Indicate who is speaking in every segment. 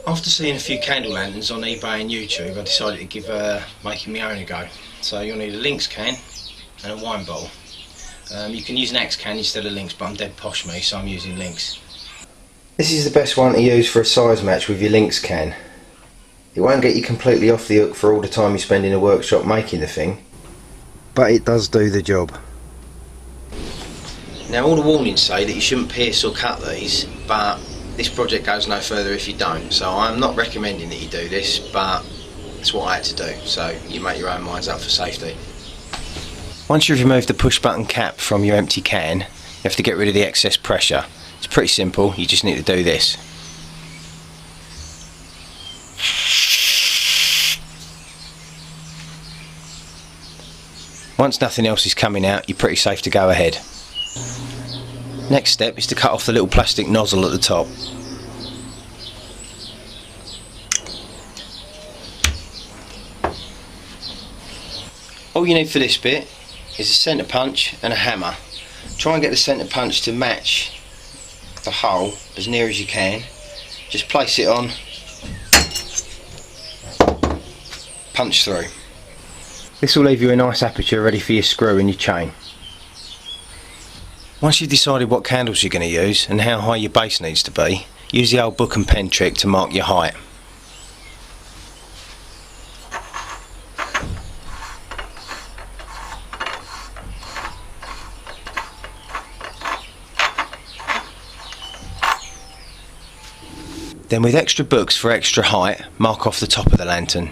Speaker 1: After seeing a few candle lanterns on eBay and YouTube, I decided to give making my own a go. So you'll need a lynx can and a wine bottle. You can use an axe can instead of lynx, but I'm dead posh me, so I'm using lynx. This is the best one to use for a size match with your lynx can. It won't get you completely off the hook for all the time you spend in a workshop making the thing, but it does do the job. Now all the warnings say that you shouldn't pierce or cut these, but this project goes no further if you don't, so I'm not recommending that you do this, but it's what I had to do, so you make your own minds up for safety. Once you've removed the push button cap from your empty can, you have to get rid of the excess pressure. It's pretty simple, you just need to do this. Once nothing else is coming out, you're pretty safe to go ahead. Next step is to cut off the little plastic nozzle at the top. All you need for this bit is a centre punch and a hammer. Try and get the centre punch to match the hole as near as you can. Just place it on, punch through. This will leave you a nice aperture ready for your screw and your chain. Once you've decided what candles you're going to use and how high your base needs to be, use the old book and pen trick to mark your height. Then with extra books for extra height, mark off the top of the lantern.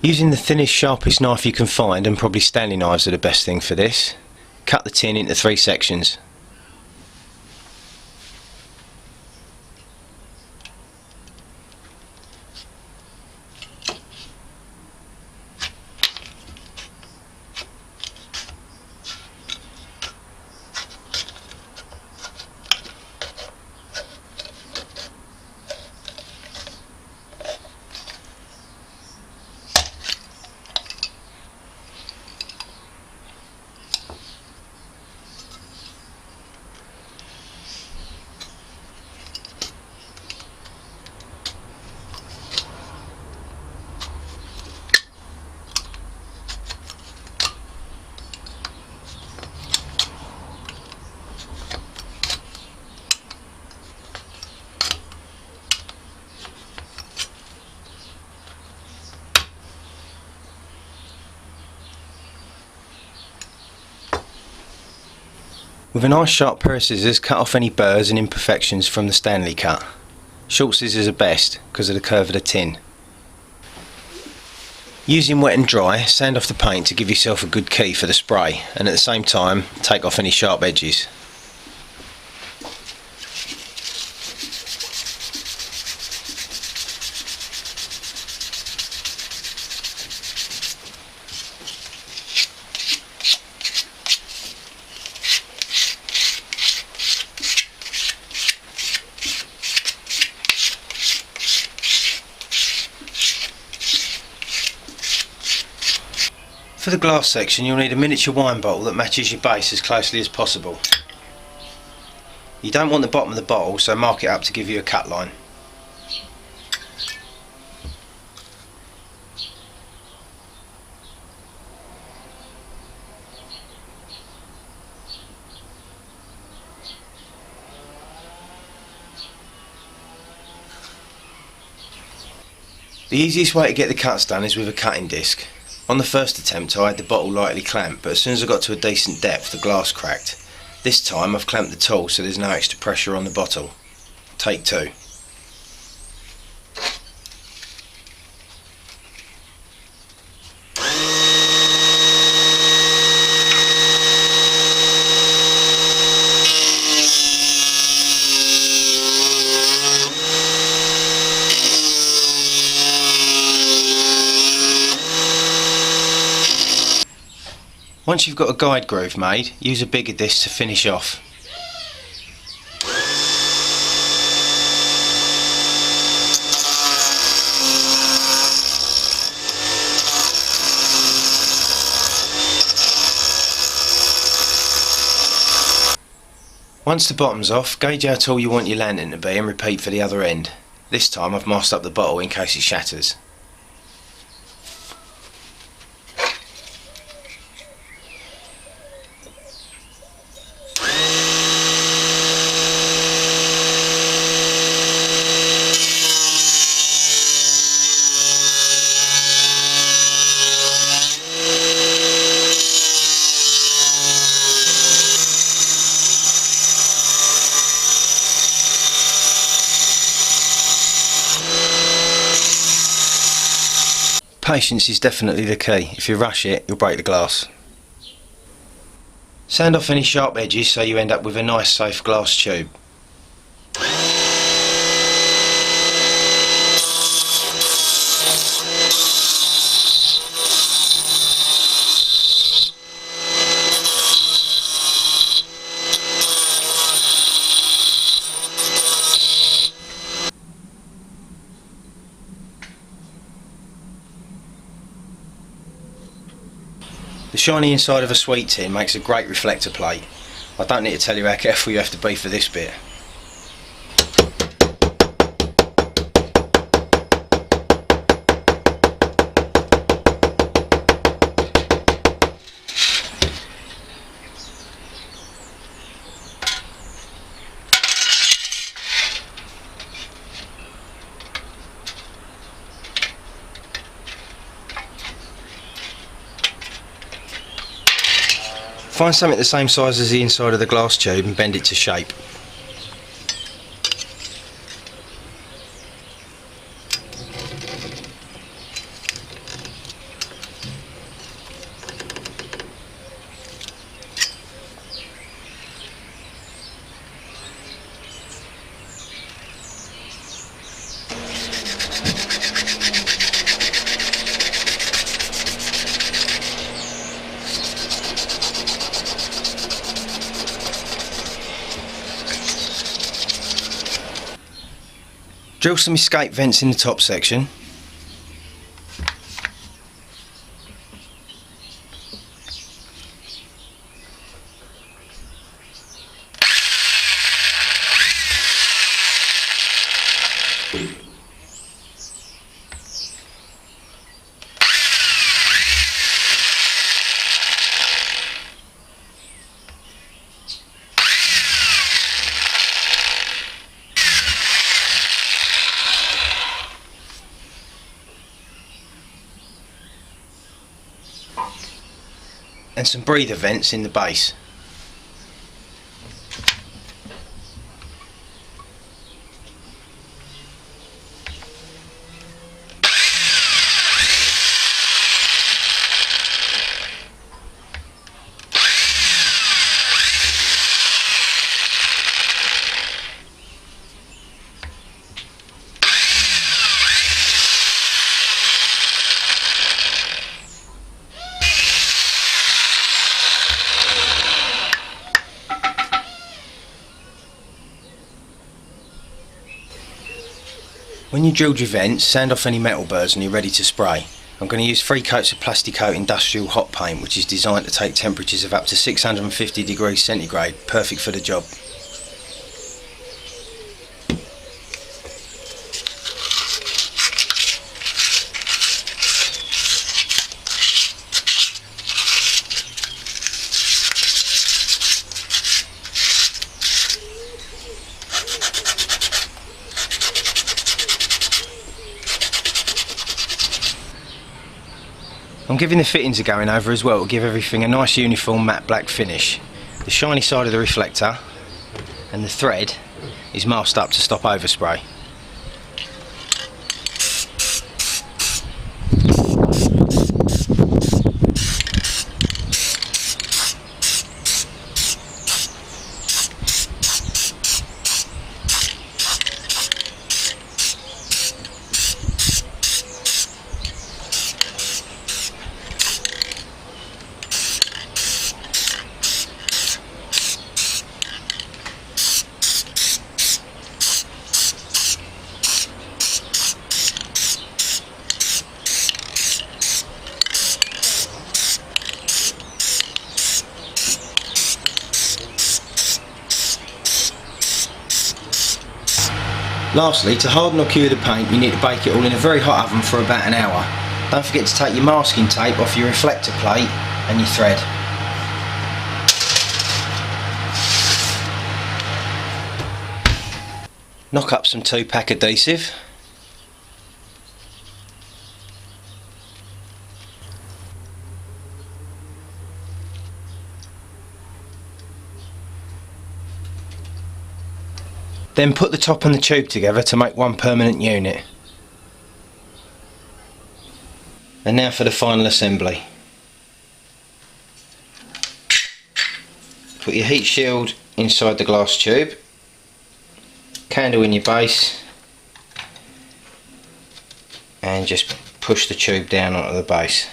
Speaker 1: Using the thinnest, sharpest knife you can find, and probably Stanley knives are the best thing for this, cut the tin into 3 sections. With a nice sharp pair of scissors, cut off any burrs and imperfections from the Stanley cut. Short scissors are best because of the curve of the tin. Using wet and dry, sand off the paint to give yourself a good key for the spray, and at the same time take off any sharp edges. For the glass section, you'll need a miniature wine bottle that matches your base as closely as possible. You don't want the bottom of the bottle, so mark it up to give you a cut line. The easiest way to get the cuts done is with a cutting disc. On the first attempt I had the bottle lightly clamped, but as soon as I got to a decent depth the glass cracked. This time I've clamped the tool so there's no extra pressure on the bottle. Take 2. Once you've got a guide groove made, use a bigger disc to finish off. Once the bottom's off, gauge how tall you want your lantern to be and repeat for the other end. This time I've masked up the bottle in case it shatters. Patience is definitely the key. If you rush it, you'll break the glass. Sand off any sharp edges so you end up with a nice safe glass tube. The shiny inside of a sweet tin makes a great reflector plate. I don't need to tell you how careful you have to be for this bit. Find something the same size as the inside of the glass tube and bend it to shape. Drill some escape vents in the top section. And some breather vents in the base. When you drilled your vents, sand off any metal burrs and you're ready to spray. I'm going to use 3 coats of Plasticoat industrial hot paint, which is designed to take temperatures of up to 650 degrees centigrade, perfect for the job. I'm giving the fittings a going over as well to give everything a nice uniform matte black finish. The shiny side of the reflector and the thread is masked up to stop overspray. Lastly, to harden or cure the paint, you need to bake it all in a very hot oven for about an hour. Don't forget to take your masking tape off your reflector plate and your thread. Knock up some 2-pack adhesive. Then put the top and the tube together to make one permanent unit. And now for the final assembly. Put your heat shield inside the glass tube, candle in your base, and just push the tube down onto the base.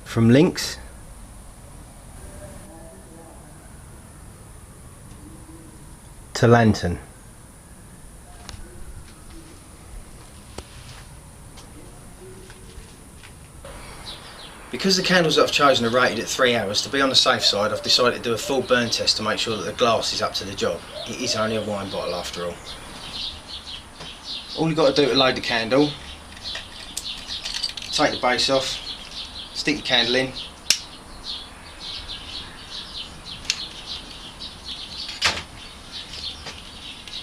Speaker 1: From lynx to lantern. Because the candles that I've chosen are rated at 3 hours, to be on the safe side I've decided to do a full burn test to make sure that the glass is up to the job. It is only a wine bottle after all. All you've got to do to load the candle, take the base off, stick your candle in,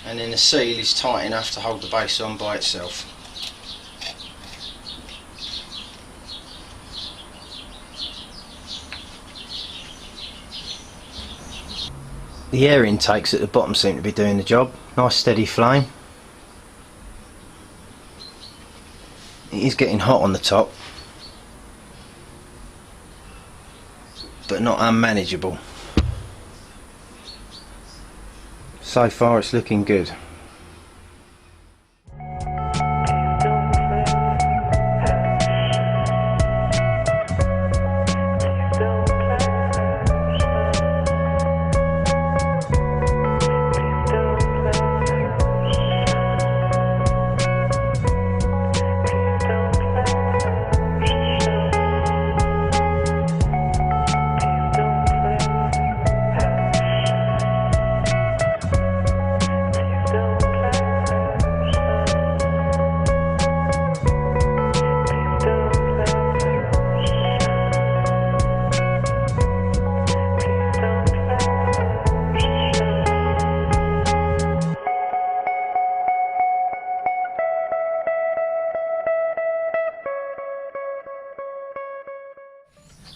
Speaker 1: and then the seal is tight enough to hold the base on by itself. The air intakes at the bottom seem to be doing the job. Nice steady flame. It is getting hot on the top, but not unmanageable. So far it's looking good.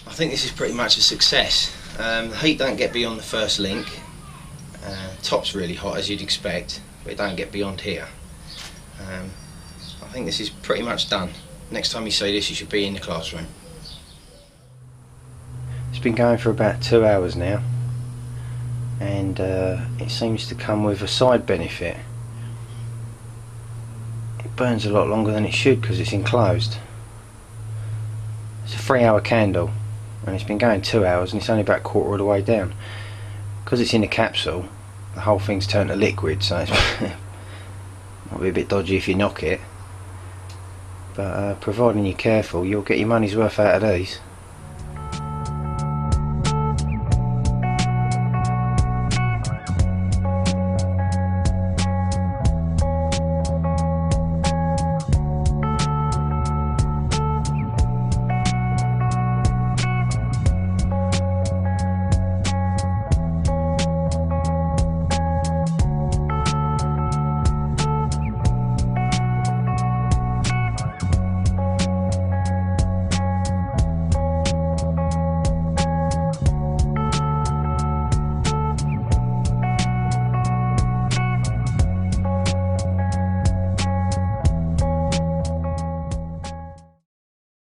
Speaker 1: I think this is pretty much a success. The heat don't get beyond the first link. Top's really hot as you'd expect, but it don't get beyond here. I think this is pretty much done. Next time you see this you should be in the classroom. It's been going for about 2 hours now, and it seems to come with a side benefit. It burns a lot longer than it should because it's enclosed. It's a 3-hour candle, and it's been going 2 hours, and it's only about a quarter of the way down. Because it's in a capsule, the whole thing's turned to liquid, so it's might be a bit dodgy if you knock it, but providing you're careful, you'll get your money's worth out of these.